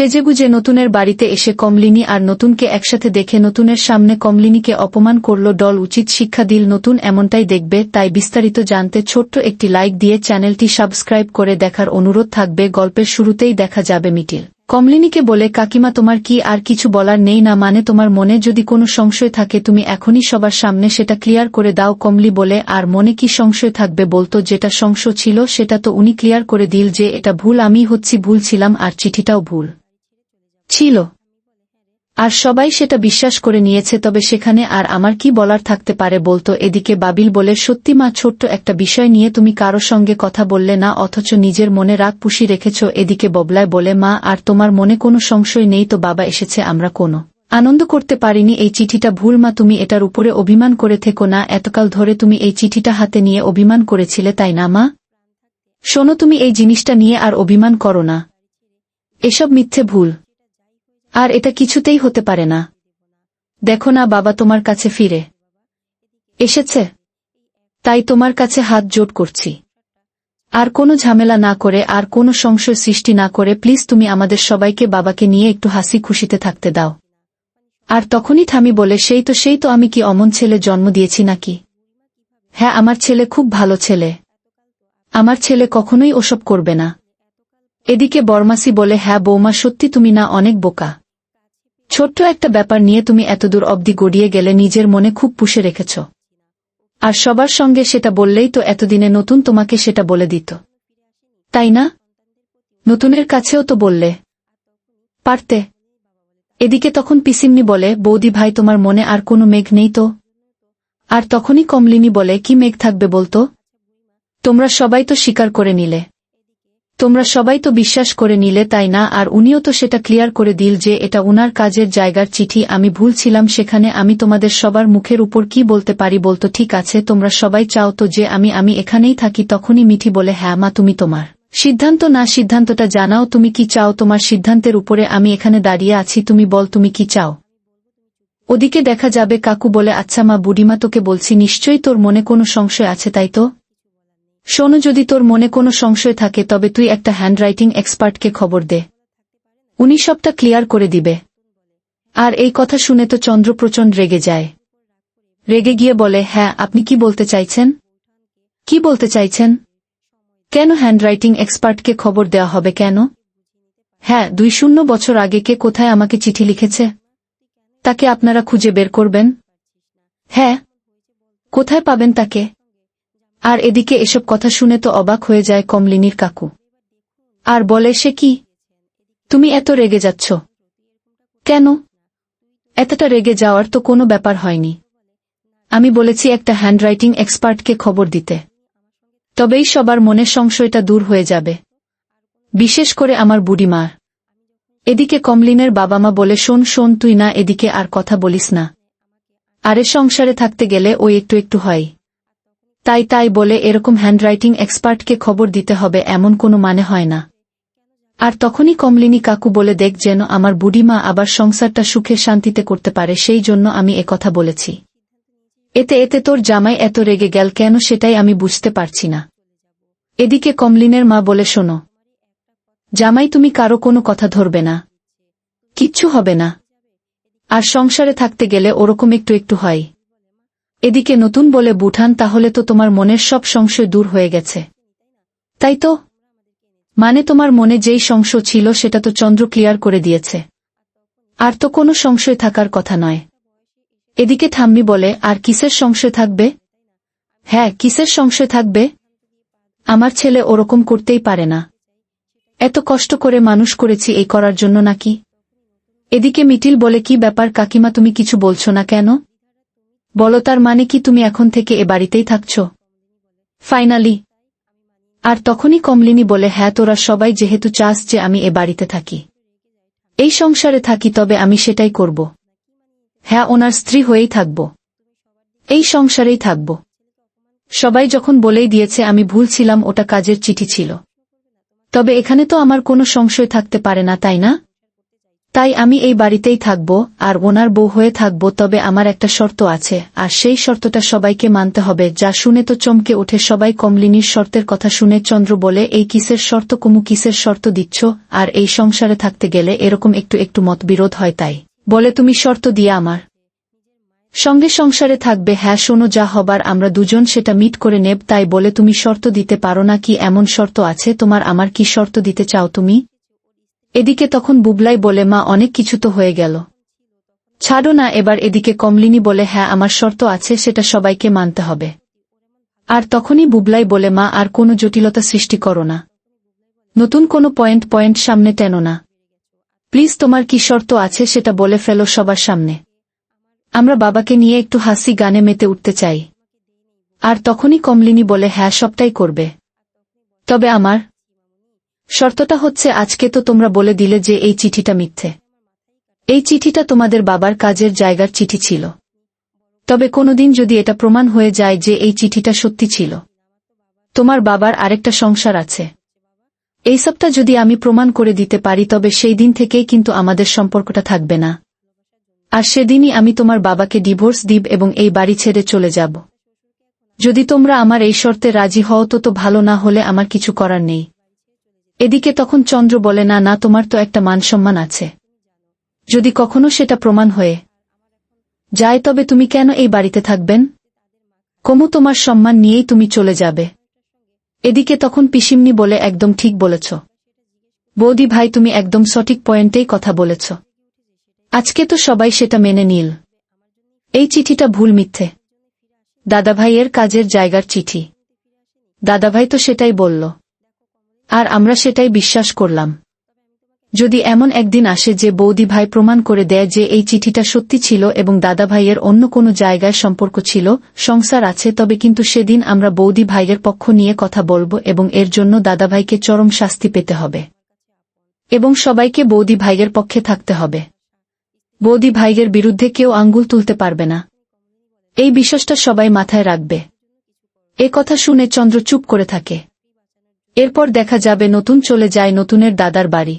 সেজেগুজে নতুনের বাড়িতে এসে কমলিনী আর নতুনকে একসাথে দেখে নতুনের সামনে কমলিনীকে অপমান করল ডল উচিত শিক্ষা দিল নতুন এমনটাই দেখবে তাই বিস্তারিত জানতে ছোট্ট একটি লাইক দিয়ে চ্যানেলটি সাবস্ক্রাইব করে দেখার অনুরোধ থাকবে। গল্পের শুরুতেই দেখা যাবে মিটিল কমলিনীকে বলে কাকিমা তোমার কি আর কিছু বলার নেই না মানে তোমার মনে যদি কোনো সংশয় থাকে তুমি এখনই সবার সামনে সেটা ক্লিয়ার করে দাও। কমলি বলে আর মনে কি সংশয় থাকবে বলতো যেটা সংশয় ছিল সেটা তো উনি ক্লিয়ার করে দিল যে এটা ভুল আমি হচ্ছি ভুল ছিলাম আর চিঠিটাও ভুল ছিল আর সবাই সেটা বিশ্বাস করে নিয়েছে তবে সেখানে আর আমার কি বলার থাকতে পারে বলতো। এদিকে বাবিল বলে সত্যি মা ছোট্ট একটা বিষয় নিয়ে তুমি কারো সঙ্গে কথা বললে না অথচ নিজের মনে রাগ পুষি রেখেছ। এদিকে ববলায় বলে মা আর তোমার মনে কোনো সংশয় নেই তো বাবা এসেছে আমরা কোনো আনন্দ করতে পারিনি এই চিঠিটা ভুল মা তুমি এটার উপরে অভিমান করে থেকো না এতকাল ধরে তুমি এই চিঠিটা হাতে নিয়ে অভিমান করেছিলে তাই না মা? শোনো তুমি এই জিনিসটা নিয়ে আর অভিমান করো না এসব মিথ্যে ভুল আর এটা কিছুতেই হতে পারে না। দেখো না বাবা তোমার কাছে ফিরে এসেছে তাই তোমার কাছে হাত জোড় করছি আর কোনো ঝামেলা না করে আর কোনো সংশয় সৃষ্টি না করে প্লিজ তুমি আমাদের সবাইকে বাবাকে নিয়ে একটু হাসি খুশিতে থাকতে দাও। আর তখনই থামি বলে সেই তো আমি কি অমন ছেলে জন্ম দিয়েছি নাকি? হ্যাঁ আমার ছেলে খুব ভালো ছেলে আমার ছেলে কখনোই ওসব করবে না। এদিকে বরমাসি বলে হ্যাঁ বৌমা সত্যি তুমি না অনেক বোকা ছোট্ট একটা ব্যাপার নিয়ে তুমি এতদূর অবধি গড়িয়ে গেলে নিজের মনে খুব পুষে রেখেছ আর সবার সঙ্গে সেটা বললেই তো এতদিনে নতুন তোমাকে সেটা বলে দিত তাই না? নতুনের কাছেও তো বললে পারতে। এদিকে তখন পিসিমনি বলে বৌদি ভাই তোমার মনে আর কোনো মেঘ নেই তো? আর তখনই কমলিনী বলে কি মেঘ থাকবে বলতো? তোমরা সবাই তো স্বীকার করে নিলে তোমরা সবাই তো বিশ্বাস করে নিলে তাই না? আর উনিও তো সেটা ক্লিয়ার করে দিল যে এটা উনার কাজের জায়গার চিঠি আমি ভুল ছিলাম সেখানে আমি তোমাদের সবার মুখের উপর কি বলতে পারি বলতো? ঠিক আছে তোমরা সবাই চাও তো যে আমি এখানেই থাকি। তখনই মিঠি বলে হ্যাঁ মা তুমি তোমার সিদ্ধান্ত না সিদ্ধান্তটা জানাও তুমি কি চাও তোমার সিদ্ধান্তের উপরে আমি এখানে দাঁড়িয়ে আছি তুমি বল তুমি কি চাও। ওদিকে দেখা যাবে কাকু বলে আচ্ছা মা বুড়িমা তোকে বলছি নিশ্চয়ই তোর মনে কোনো সংশয় আছে তাই তো? শোনো যদি তোর মনে কোনো সংশয় থাকে তবে তুই একটা হ্যান্ডরাইটিং এক্সপার্টকে খবর দে উনি সবটা ক্লিয়ার করে দিবে। আর এই কথা শুনে তো চন্দ্র প্রচণ্ড রেগে যায় রেগে গিয়ে বলে হ্যাঁ আপনি কি বলতে চাইছেন? কি বলতে চাইছেন? কেন হ্যান্ডরাইটিং এক্সপার্টকে খবর দেওয়া হবে কেন? হ্যাঁ ২০ বছর আগে কে কোথায় আমাকে চিঠি লিখেছে তাকে আপনারা খুঁজে বের করবেন। হ্যাঁ কোথায় পাবেন তাকে? আর এদিকে এসব কথা শুনে তো অবাক হয়ে যায় কমলিনীর কাকু আর বলে সে কি তুমি এত রেগে যাচ্ছ কেন? এতটা রেগে যাওয়ার তো কোনো ব্যাপার হয়নি আমি বলেছি একটা হ্যান্ডরাইটিং এক্সপার্টকে খবর দিতে তবেই সবার মনে সংশয়টা দূর হয়ে যাবে বিশেষ করে আমার বুড়িমার। এদিকে কমলিনের বাবা মা বলে শোন তুই না এদিকে আর কথা বলিস না আরে সংসারে থাকতে গেলে ওই একটু একটু হয় তাই বলে এরকম হ্যান্ডরাইটিং এক্সপার্টকে খবর দিতে হবে এমন কোনো মানে হয় না। আর তখনই কমলিনী কাকু বলে দেখ যেন আমার বুড়িমা আবার সংসারটা সুখে শান্তিতে করতে পারে সেই জন্য আমি কথা বলেছি। এতে তোর জামাই এত রেগে গেল কেন সেটাই আমি বুঝতে পারছি না। এদিকে কমলিনের মা বলে শোনো জামাই তুমি কারো কোনো কথা ধরবে না কিচ্ছু হবে না আর সংসারে থাকতে গেলে ওরকম একটু একটু হয়। এদিকে নতুন বলে বুঠান তাহলে তো তোমার মনের সব সংশয় দূর হয়ে গেছে তাই তো? মানে তোমার মনে যেই সংশয় ছিল সেটা তো চন্দ্র ক্লিয়ার করে দিয়েছে আর তো কোনো সংশয় থাকার কথা নয়। এদিকে ঠাম্মি বলে আর কিসের সংশয় থাকবে? হ্যাঁ কিসের সংশয় থাকবে? আমার ছেলে ওরকম করতেই পারে না এত কষ্ট করে মানুষ করেছি এই করার জন্য নাকি? এদিকে মিটিল বলে কি ব্যাপার কাকিমা তুমি কিছু বলছো না কেন? বলো তার মানে কি তুমি এখন থেকে এ বাড়িতেই থাকছ ফাইনালি? আর তখনই কমলিনী বলে হ্যাঁ তোরা সবাই যেহেতু চাস যে আমি এ বাড়িতে থাকি এই সংসারে থাকি তবে আমি সেটাই করব। হ্যাঁ ওনার স্ত্রী হয়েই থাকব এই সংসারেই থাকব। সবাই যখন বলেই দিয়েছে আমি ভুল ছিলাম ওটা কাজের চিঠি ছিল তবে এখানে তো আমার কোনো সংশয় থাকতে পারে না তাই না? তাই আমি এই বাড়িতেই থাকব আর ওনার বউ হয়ে থাকব, তবে আমার একটা শর্ত আছে, আর সেই শর্তটা সবাইকে মানতে হবে। যা শুনে তো চমকে ওঠে সবাই। কমলিনীর শর্তের কথা শুনে চন্দ্র বলে, এই কিসের শর্ত কুমু, কিসের শর্ত দিচ্ছ? আর এই সংসারে থাকতে গেলে এরকম একটু একটু মতবিরোধ হয়, তাই বলে তুমি শর্ত দিয়ে আমার সঙ্গে সংসারে থাকবে? হ্যাঁ, শোনো, যা হবার আমরা দুজন সেটা মিট করে নেব, তাই বলে তুমি শর্ত দিতে পারো না? কি এমন শর্ত আছে তোমার? আমার কি শর্ত দিতে চাও তুমি? এদিকে তখন বুবলাই বলে, মা, অনেক কিছু তো হয়ে গেল, ছাড়ো না এবার। এদিকে কমলিনী বলে, হ্যাঁ, আমার শর্ত আছে, সেটা সবাইকে মানতে হবে। আর তখনই বুবলাই বলে, মা, আর কোনো জটিলতা সৃষ্টি করো না, নতুন কোনো পয়েন্ট সামনে টেনো না, প্লিজ। তোমার কি শর্ত আছে সেটা বলে ফেলো সবার সামনে। আমরা বাবাকে নিয়ে একটু হাসি গানে মেতে উঠতে চাই। আর তখনই কমলিনী বলে, হ্যাঁ, সবটাই করবে, তবে আমার শর্তটা হচ্ছে, আজকে তো তোমরা বলে দিলে যে এই চিঠিটা মিথ্যে। এই চিঠিটা তোমাদের বাবার কাজের জায়গার চিঠি ছিল, তবে কোনোদিন যদি এটা প্রমাণ হয়ে যায় যে এই চিঠিটা সত্যি ছিল, তোমার বাবার আরেকটা সংসার আছে, এই সবটা যদি আমি প্রমাণ করে দিতে পারি, তবে সেই দিন থেকেই কিন্তু আমাদের সম্পর্কটা থাকবে না। আর সেদিনই আমি তোমার বাবাকে ডিভোর্স দিব এবং এই বাড়ি ছেড়ে চলে যাব। যদি তোমরা আমার এই শর্তে রাজি হও তো ভালো, না হলে আমার কিছু করার নেই। এদিকে তখন চন্দ্র বলে, না না, তোমার তো একটা মান সম্মান আছে, যদি কখনো সেটা প্রমাণ হয়ে যায় তবে তুমি কেন এই বাড়িতে থাকবেন? কমু, তোমার সম্মান নিয়েই তুমি চলে যাবে। এদিকে তখন পিসিমনি বলে, একদম ঠিক বলেছ বৌদি ভাই, তুমি একদম সঠিক পয়েন্টেই কথা বলেছ। আজকে তো সবাই সেটা মেনে নিল, এই চিঠিটা ভুল, মিথ্যে, দাদাভাইয়ের কাজের জায়গার চিঠি। দাদাভাই তো সেটাই বলল, আর আমরা সেটাই বিশ্বাস করলাম। যদি এমন একদিন আসে যে বৌদি ভাই প্রমাণ করে দেয় যে এই চিঠিটা সত্যি ছিল এবং দাদাভাইয়ের অন্য কোনো জায়গায় সম্পর্ক ছিল, সংসার আছে, তবে কিন্তু সেদিন আমরা বৌদি ভাইয়ের পক্ষ নিয়ে কথা বলবো এবং এর জন্য দাদাভাইকে চরম শাস্তি পেতে হবে এবং সবাইকে বৌদি ভাইয়ের পক্ষে থাকতে হবে। বৌদি ভাইয়ের বিরুদ্ধে কেউ আঙ্গুল তুলতে পারবে না, এই বিশ্বাসটা সবাই মাথায় রাখবে। এ কথা শুনে চন্দ্র চুপ করে থাকে। এরপর দেখা যাবে নতুন চলে যায় নতুনের দাদার বাড়ি।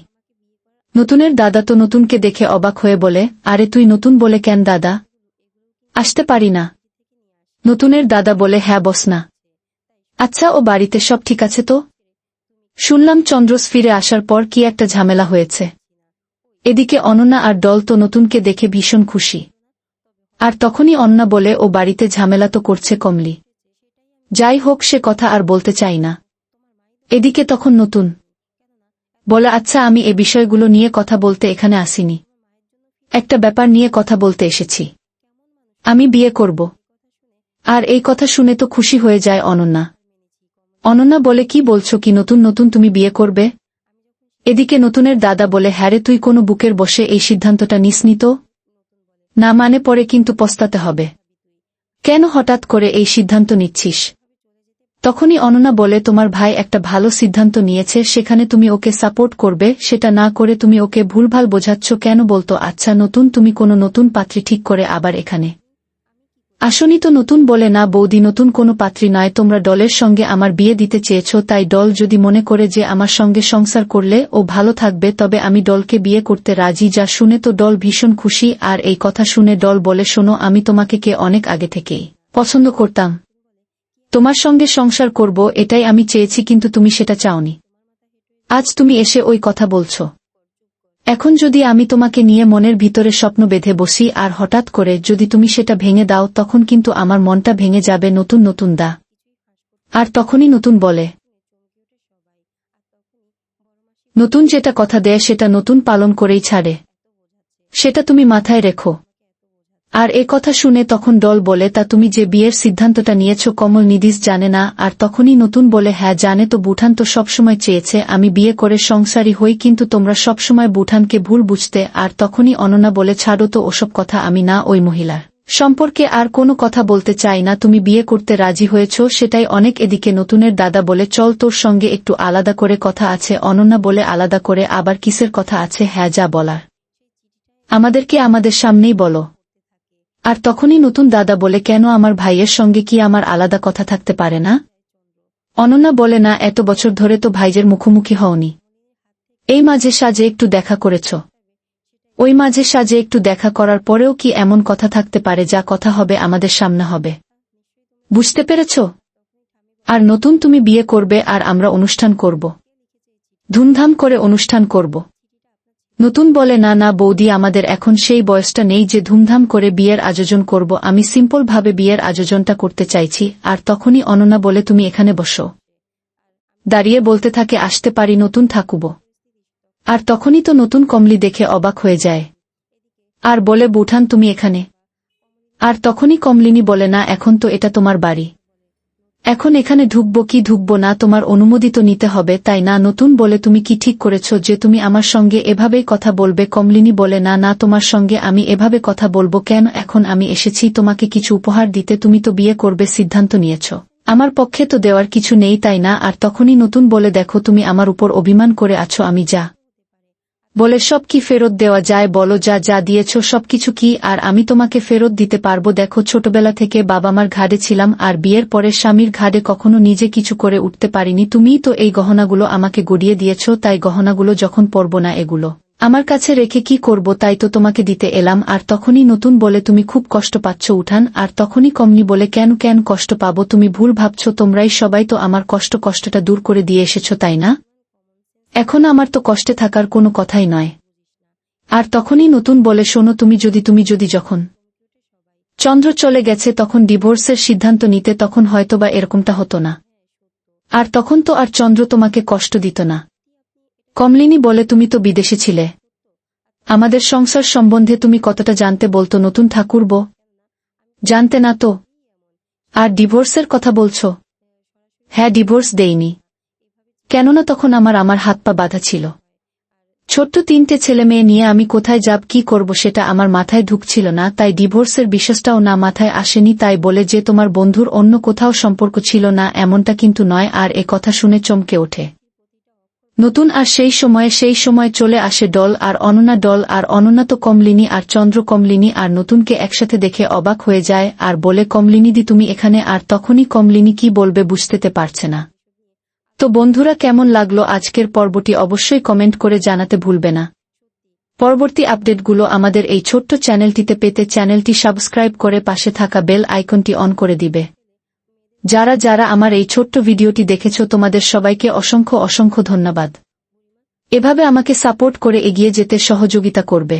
নতুনের দাদা তো নতুনকে দেখে অবাক হয়ে বলে, আরে তুই নতুন বলে কেন দাদা? আসতে পারি না? নতুনের দাদা বলে, হ্যাঁ, বস না। আচ্ছা, ও বাড়িতে সব ঠিক আছে তো? শুনলাম চন্দ্রস ফিরে আসার পর কি একটা ঝামেলা হয়েছে। এদিকে অনন্যা আর ডল তো নতুনকে দেখে ভীষণ খুশি। আর তখনই অন্না বলে, ও বাড়িতে ঝামেলা তো করছে কমলি। যাই হোক, সে কথা আর বলতে চাই না। এদিকে তখন নতুন বলে, আচ্ছা, আমি এ বিষয়গুলো নিয়ে কথা বলতে এখানে আসিনি, একটা ব্যাপার নিয়ে কথা বলতে এসেছি। আমি বিয়ে করব। আর এই কথা শুনে তো খুশি হয়ে যায় অনন্যা। অনন্যা বলে, কি বলছো, কি নতুন নতুন তুমি বিয়ে করবে? এদিকে নতুনের দাদা বলে, হ্যাঁ রে, তুই কোনো বুকের বসে এই সিদ্ধান্তটা নিসনি তো? না মানে পরে কিন্তু পস্তাতে হবে। কেন হঠাৎ করে এই সিদ্ধান্ত নিচ্ছিস? তখনই অনন্যা বলে, তোমার ভাই একটা ভালো সিদ্ধান্ত নিয়েছে, সেখানে তুমি ওকে সাপোর্ট করবে, সেটা না করে তুমি ওকে ভুলভাল বোঝাচ্ছ কেন বলতো? আচ্ছা নতুন, তুমি কোনো নতুন পাত্রী ঠিক করে আবার এখানে আসনি তো? নতুন বলে, না বৌদি, নতুন কোনো পাত্রী নয়, তোমরা ডলের সঙ্গে আমার বিয়ে দিতে চেয়েছ, তাই ডল যদি মনে করে যে আমার সঙ্গে সংসার করলে ও ভালো থাকবে, তবে আমি ডলকে বিয়ে করতে রাজি। যা শুনে তো ডল ভীষণ খুশি। আর এই কথা শুনে ডল বলে, শোনো, আমি তোমাকে অনেক আগে থেকেই পছন্দ করতাম, তোমার সঙ্গে সংসার করব এটাই আমি চেয়েছি, কিন্তু তুমি সেটা চাওনি। আজ তুমি এসে ওই কথা বলছো। এখন যদি আমি তোমাকে নিয়ে মনের ভিতরে স্বপ্ন বেঁধে বসি আর হঠাৎ করে যদি তুমি সেটা ভেঙে দাও, তখন কিন্তু আমার মনটা ভেঙে যাবে। নতুন দা। আর তখনই নতুন বলে, নতুন যেটা কথা দেয় সেটা নতুন পালন করেই ছাড়ে, সেটা তুমি মাথায় রেখো। আর এ কথা শুনে তখন ডল বলে, তা তুমি যে বিয়ের সিদ্ধান্তটা নিয়েছ কমল নিদিস জানে না? আর তখনই নতুন বলে, হ্যাঁ জানে তো, বুঠান তো সবসময় চেয়েছে আমি বিয়ে করে সংসারী হই, কিন্তু তোমরা সবসময় বুঠানকে ভুল বুঝতে। আর তখনই অনন্যা বলে, ছাড়ো তো ওসব কথা, আমি না ওই মহিলার সম্পর্কে আর কোনো কথা বলতে চাই না, তুমি বিয়ে করতে রাজি হয়েছ সেটাই অনেক। এদিকে নতুনের দাদা বলে, চল তোর সঙ্গে একটু আলাদা করে কথা আছে। অনন্যা বলে, আলাদা করে আবার কিসের কথা আছে? হ্যাঁ, যা বলার আমাদেরকে আমাদের সামনেই বলো। আর তখনই নতুন দাদা বলে, কেন, আমার ভাইয়ের সঙ্গে কি আমার আলাদা কথা থাকতে পারে না? অনন্যা বলে, না, এত বছর ধরে তো ভাইয়ের মুখোমুখি হওনি, এই মাঝে সাজে একটু দেখা করেছ, ওই মাঝে সাজে একটু দেখা করার পরেও কি এমন কথা থাকতে পারে যা কথা হবে আমাদের সামনে হবে? বুঝতে পেরেছ? আর নতুন তুমি বিয়ে করবে আর আমরা অনুষ্ঠান করব। ধুমধাম করে অনুষ্ঠান করব। নতুন বলে, না না বৌদি, আমাদের এখন সেই বয়সটা নেই যে ধুমধাম করে বিয়ের আয়োজন করব, আমি সিম্পল ভাবে বিয়ের আয়োজনটা করতে চাইছি। আর তখনই অনন্যা বলে, তুমি এখানে বসো। দাঁড়িয়ে বলতে থাকে, আসতে পারি নতুন থাকুব। আর তখনই তো নতুন কমলি দেখে অবাক হয়ে যায় আর বলে, বুঠান তুমি এখানে? আর তখনই কমলিনী বলে, না এখন তো এটা তোমার বাড়ি, এখন এখানে ঢুকবো কি ঢুকবো না তোমার অনুমতি তো নিতে হবে, তাই না? নতুন বলে, তুমি কি ঠিক করেছ যে তুমি আমার সঙ্গে এভাবেই কথা বলবে? কমলিনী বলে, না না, তোমার সঙ্গে আমি এভাবে কথা বলবো কেন? এখন আমি এসেছি তোমাকে কিছু উপহার দিতে, তুমি তো বিয়ে করবে সিদ্ধান্ত নিয়েছ, আমার পক্ষে তো দেওয়ার কিছু নেই, তাই না? আর তখনই নতুন বলে, দেখো তুমি আমার উপর অভিমান করে আছো, আমি যা বলে সব কি ফেরত দেওয়া যায়? বলো, যা যা দিয়েছ সবকিছু কি আর আমি তোমাকে ফেরত দিতে পারবো? দেখো, ছোটবেলা থেকে বাবা মার ঘাড়ে ছিলাম আর বিয়ের পরে স্বামীর ঘাড়ে কখনো নিজে কিছু করে উঠতে পারিনি, তুমিই তো এই গহনাগুলো আমাকে গড়িয়ে দিয়েছ, তাই গহনাগুলো যখন পরব না এগুলো আমার কাছে রেখে কি করব, তাই তো তোমাকে দিতে এলাম। আর তখনই নতুন বলে, তুমি খুব কষ্ট পাচ্ছ উঠান। আর তখনই কমলি বলে, কেন কেন কষ্ট পাবো? তুমি ভুল ভাবছ, তোমরাই সবাই তো আমার কষ্টটা দূর করে দিয়ে এসেছ, তাই না? এখন আমার তো কষ্টে থাকার কোনো কথাই নয়। আর তখনই নতুন বলে, শোনো, তুমি যদি যখন চন্দ্র চলে গেছে তখন ডিভোর্সের সিদ্ধান্ত নিতে, তখন হয়তোবা এরকমটা হতো না, আর তখন তো আর চন্দ্র তোমাকে কষ্ট দিত না। কমলিনী বলে, তুমি তো বিদেশে ছিলে, আমাদের সংসার সম্বন্ধে তুমি কতটা জানতে? বলতো নতুন ঠাকুরবো, জানতে না তো। আর ডিভোর্সের কথা বলছো? হ্যাঁ, ডিভোর্স দেইনি, কেননা তখন আমার হাত পা বাঁধা ছিল। ছোট্ট 3টে ছেলে মেয়ে নিয়ে আমি কোথায় যাব, কি করব সেটা আমার মাথায় ঢুকছিল না, তাই ডিভোর্সের বিষয়টাও না মাথায় আসেনি। তাই বলে যে তোমার বন্ধুর অন্য কোথাও সম্পর্ক ছিল না, এমনটা কিন্তু নয়। আর এ কথা শুনে চমকে ওঠে নতুন। আর সেই সময় চলে আসে ডল আর অনন্যা। ডল আর অনন্যা তো কমলিনী আর চন্দ্র। কমলিনী আর নতুনকে একসাথে দেখে অবাক হয়ে যায় আর বলে, কমলিনীদি তুমি এখানে? আর তখনই কমলিনী কি বলবে বুঝতে পারছে না। তো বন্ধুরা, কেমন লাগলো আজকের পর্বটি অবশ্যই কমেন্ট করে জানাতে ভুলবে না। পরবর্তী আপডেটগুলো আমাদের এই ছোট্ট চ্যানেলটিতে পেতে চ্যানেলটি সাবস্ক্রাইব করে পাশে থাকা বেল আইকনটি অন করে দিবে। যারা যারা আমার এই ছোট্ট ভিডিওটি দেখেছ তোমাদের সবাইকে অসংখ্য অসংখ্য ধন্যবাদ। এভাবে আমাকে সাপোর্ট করে এগিয়ে যেতে সহযোগিতা করবে।